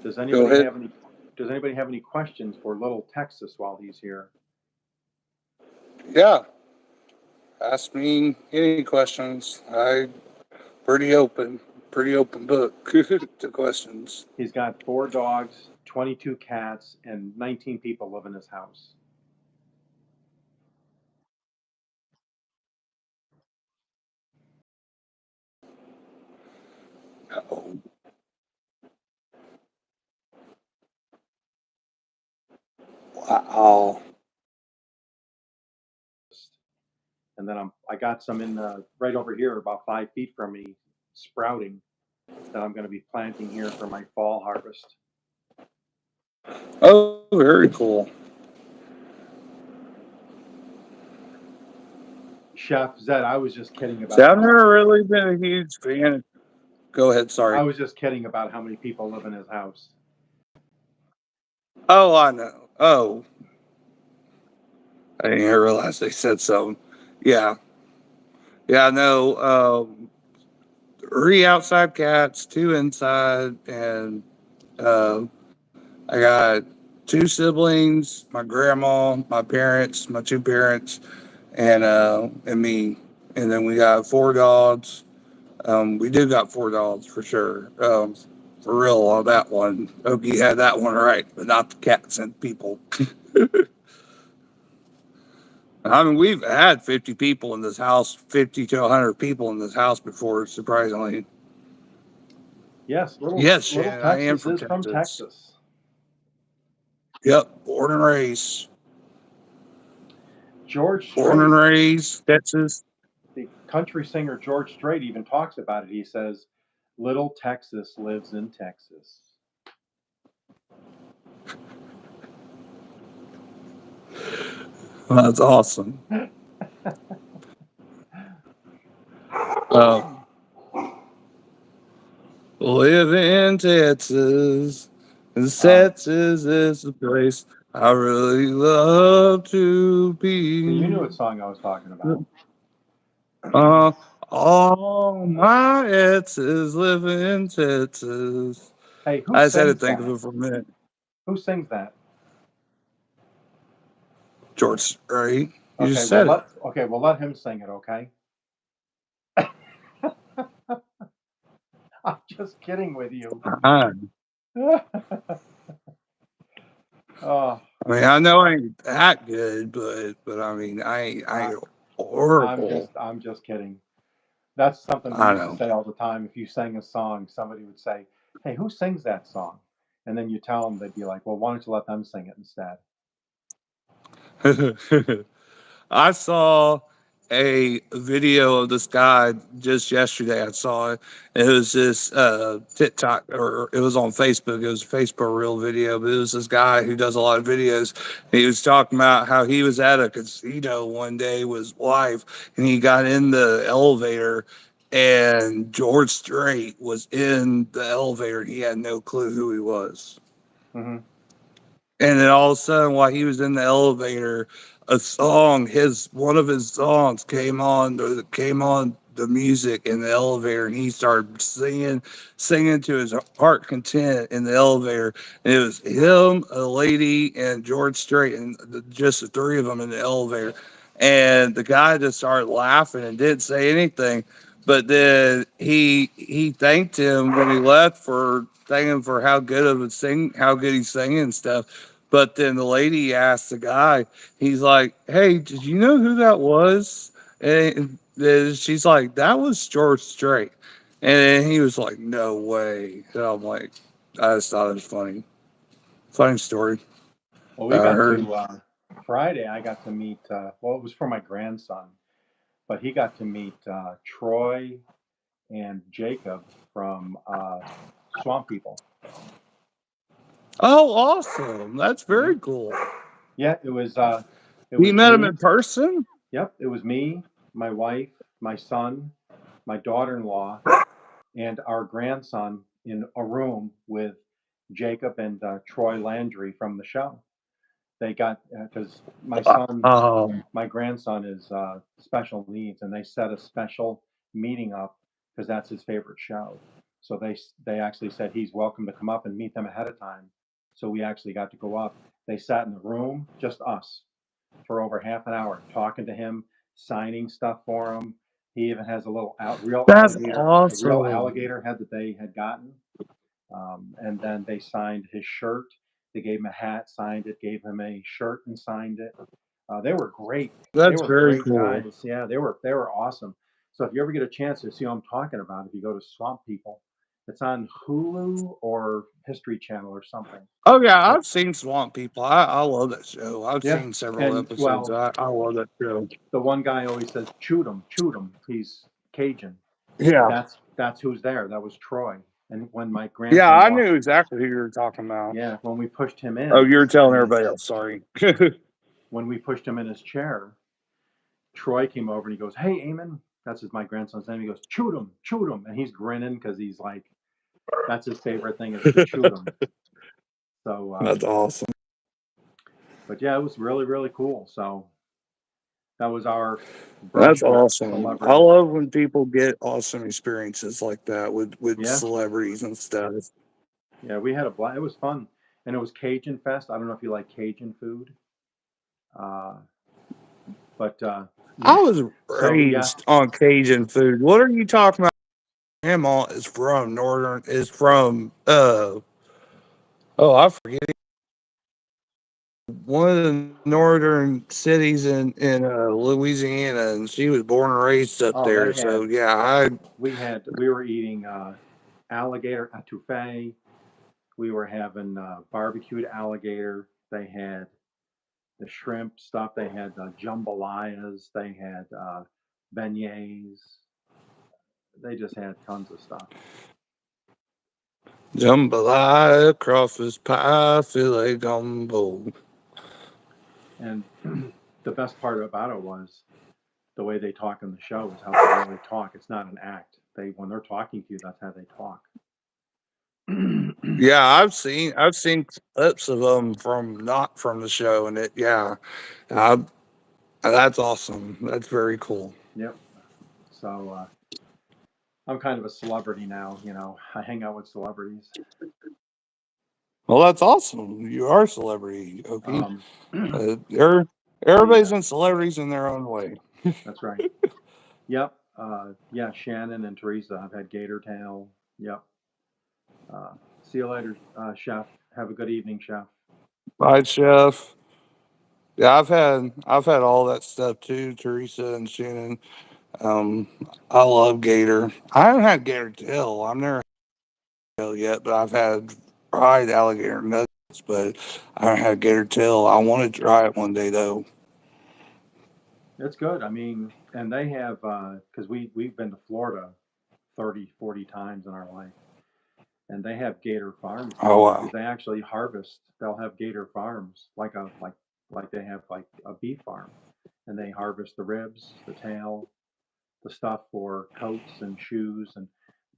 Does Go anybody ahead. have any? Does anybody have any questions for Little Texas while he's here? Yeah, ask me any questions. Pretty open book to questions. He's got 4 dogs, 22 cats, and 19 people live in his house. Oh, wow. And then I got some in right over here, about 5 feet from me, sprouting that I'm going to be planting here for my fall harvest. Oh, very cool. Chef Zed, I was just kidding See, about I've how many. never really been a huge fan. Go ahead. I Sorry. was just kidding about how many people live in his house. Oh, I know. Oh, I didn't realize they said so. Yeah. Yeah, I know. 3 outside cats, 2 inside, and I got 2 siblings, my grandma, my parents, my 2 parents, and me. And then we got 4 dogs. We do got 4 dogs for sure. For real on that one. Okie had that one right, but not the cats and people. I mean, we've had 50 people in this house, 50 to 100 people in this house before, surprisingly. Yes, Yes, little Shannon, I am Texas from is from Texas. Texas. Yep, born and raised. George Born and Strait, raised, Texas. the country singer George Strait, even talks about it. He says, "Little Texas lives in Texas." That's awesome. Um, Live in Texas, and Um, Texas is the place I really love to so you knew be. what song I was talking about. Uh, all my exes live in Texas. Hey, who I just had to sings think of that? it for a minute. Who sings that? George, right? You Okay, just said it. let him sing it. Okay, I'm just kidding with you. Fine. Oh, I mean, I know I ain't that good, but I mean, I I, ain't horrible. I'm just kidding. That's something we I used to know. say all the time. If you sang a song, somebody would say, "Hey, who sings that song?" And then you tell them, they'd be like, "Well, why don't you let them sing it instead?" I saw a video of this guy just yesterday. I saw it. It was this TikTok, or it was on Facebook. It was a Facebook real video, but it was this guy who does a lot of videos. He was talking about how he was at a casino one day with his wife, and he got in the elevator, and George Strait was in the elevator. And he had no clue who he was. Hmm. And then all of a sudden, while he was in the elevator, a song, his one of his songs came on the music in the elevator, and he started singing to his heart content in the elevator. And it was him, a lady, and George Strait, and just the three of them in the elevator. And the guy just started laughing and didn't say anything. But then he thanked him when he left for thanking him for how good he's singing and stuff. But then the lady asked the guy, he's like, "Hey, did you know who that was?" And then she's like, "That was George Strait." And then he was like, "No way." And I'm like, I just thought it was funny. Funny story Well, we that I got heard. to Friday. I got to meet. Well, it was for my grandson, but he got to meet Troy and Jacob from Swamp People. Oh, awesome. That's Hmm. very cool. Yeah, it You was met him me. in person? Yep, it was me, my wife, my son, my daughter-in-law, and our grandson in a room with Jacob and Troy Landry from the show. They got because Oh, my grandson is special needs, and they set a special meeting up because that's his favorite show. So they actually said he's welcome to come up and meet them ahead of time. So we actually got to go up. They sat in the room, just us, for over half an hour, talking to him, signing stuff for him. He even has a that's a real awesome. alligator head that they had gotten. And then they signed his shirt. They gave him a hat, signed it, gave him a shirt and signed it. They were great. They That's were very great cool. guys. Yeah, they were awesome. So if you ever get a chance to see what I'm talking about, if you go to Swamp People, it's on Hulu or History Channel or something. Oh yeah, But I've seen Swamp People. I love that show. I've yeah, seen several and episodes. well, I love that show. the one guy always says, "Shoot him, shoot him." He's Cajun. Yeah. That's who's there. That was Troy. And when my Yeah, grandson I walked, knew exactly who you were talking about. yeah, when we pushed him Oh, in, you were telling and his everybody else, sorry. when we pushed him in his chair, Troy came over and he goes, "Hey, Eamon," that's my grandson's name. He goes, shoot him," and he's grinning because he's like, that's his favorite thing is to shoot him. So, That's awesome. but yeah, it was really really cool. So that was our That's brush with awesome. I celebrities. love when people get awesome experiences like that with Yeah, celebrities and stuff. yeah, we had a blast. It was fun, and it was Cajun Fest. I don't know if you like Cajun food, uh, but I yeah. was So yeah, raised on Cajun food. What are you talking about? Grandma is from oh, I forget, one of the northern cities in Louisiana, and she was born and raised up oh, there. So yeah, I we were eating alligator etouffee. We were having barbecued alligator. They had the shrimp stuff. They had jambalayas. They had beignets. They just had tons of stuff. jambalaya, crawfish pie, filet gumbo. And the best part about it was the way they talk in the show is how they really talk. It's not an act. They when they're talking to you, that's how they talk. Yeah, I've seen clips of them from not from the show, and it yeah, I, that's awesome. That's very cool. Yep. So I'm kind of a celebrity now. I hang out with celebrities. Well, that's awesome. You are a celebrity, Okie. Um, Uh, the everybody's been celebrities in their own way. That's right. Yep. Yeah, Shannon and Teresa. I've had gator tail. Yep. See you later, chef. Have a good evening, chef. Right, chef. Yeah, I've had all that stuff too, Teresa and Shannon. Um, I love gator. I haven't had gator tail. I've never had tail yet, but I've had fried alligator nuggets. But I haven't had gator tail. I want to try it one day though. It's good. I mean, and they have because we've been to Florida 30, 40 times in our life, and they have gator farms Oh down there wow, because they actually harvest. They'll have gator farms like they have like a beef farm, and they harvest the ribs, the tail, the stuff for coats and shoes. And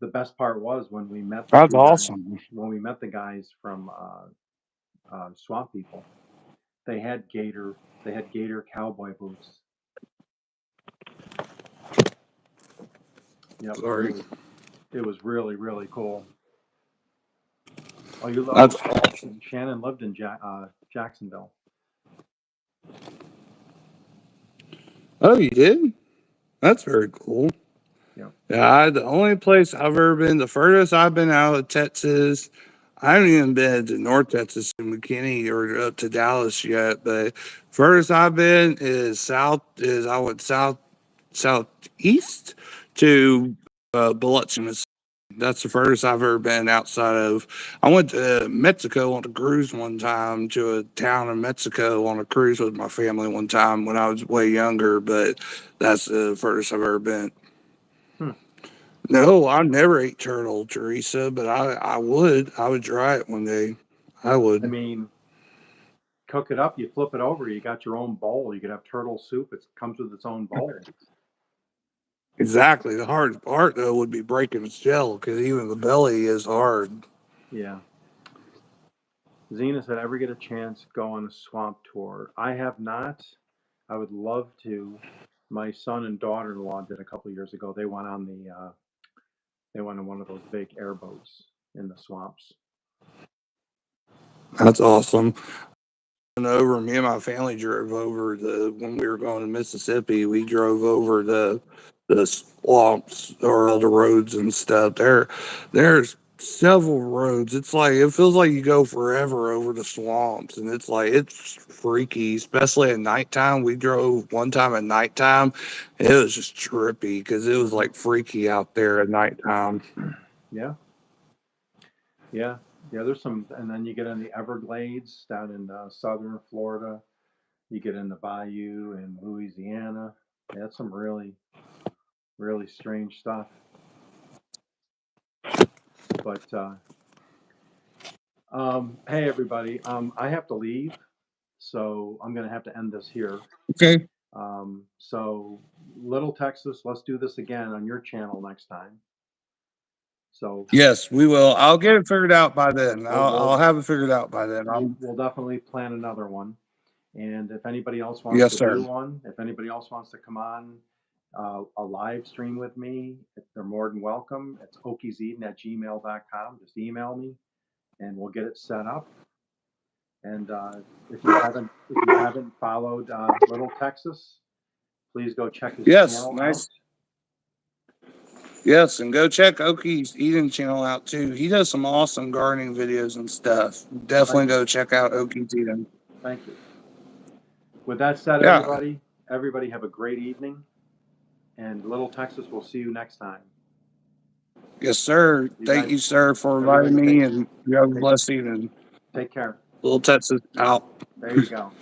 the best part was when we met the that's two guys, awesome. when we met the guys from Swamp People, they had gator cowboy boots. Yep, Sorry, it was really really cool. Oh, you that's oh awesome. Shannon lived in Jacksonville. Oh, you did? That's very cool. Yep. Yeah, the only place I've ever been, the furthest I've been out of Texas, I haven't even been to North Texas to McKinney or up to Dallas yet. But furthest I've been is I went southeast to Biloxi, Mississippi. That's the furthest I've ever been outside of. I went to Mexico on a cruise one time to a town in Mexico on a cruise with my family one time when I was way younger. But that's the furthest I've ever been. Hmm. No, I never ate turtle, Teresa, but I would. I would try it one day. I I would. mean, cook it up. You flip it over. You got your own bowl. You could have turtle soup. It comes with its own bowl. Exactly. The hardest part, though, would be breaking its shell because even the belly is hard. Yeah. Zena said, ever get a chance, go on a swamp tour. I have not. I would love to. My son and daughter-in-law did a couple of years ago. They went on one of those big airboats in the swamps. That's awesome. Over, me and my family drove over the when we were going to Mississippi. We drove over the swamps or the roads and stuff. There's several roads. It's like it feels like you go forever over the swamps, and it's like it's freaky, especially at nighttime. We drove one time at nighttime. It was just trippy because it was Hmm. like freaky out there at nighttime. Yeah, yeah, yeah. There's some, and then you get in the Everglades down in southern Florida. You get in the bayou in Louisiana. Yeah, that's some really, really strange stuff. But hey, everybody, I have to leave, so I'm going to have to end this here. Okay. So, Little Texas, let's do this again on your channel next time. So, Yes, we will. I'll get it figured out by then. we'll I'll we'll have it figured out by then. we'll definitely plan another one. And if anybody else wants Yes, to sir. do one, if anybody else wants to come on a live stream with me, they're more than welcome. It's okieseden@gmail.com. Just email me and we'll get it set up. And if you haven't followed Little Texas, please go check his Yes, channel out. nice. Yes, and go check Okies Eden channel out too. He does some awesome gardening videos and stuff. Thank Definitely you. go check out Okies Eden. Thank you. With that said, Yeah. everybody have a great evening. And Little Texas, we'll see you next time. Yes, sir. You Thank guys, you, sir, for inviting everybody me, and you have a take blessed evening. take care. Little Texas out. There you go.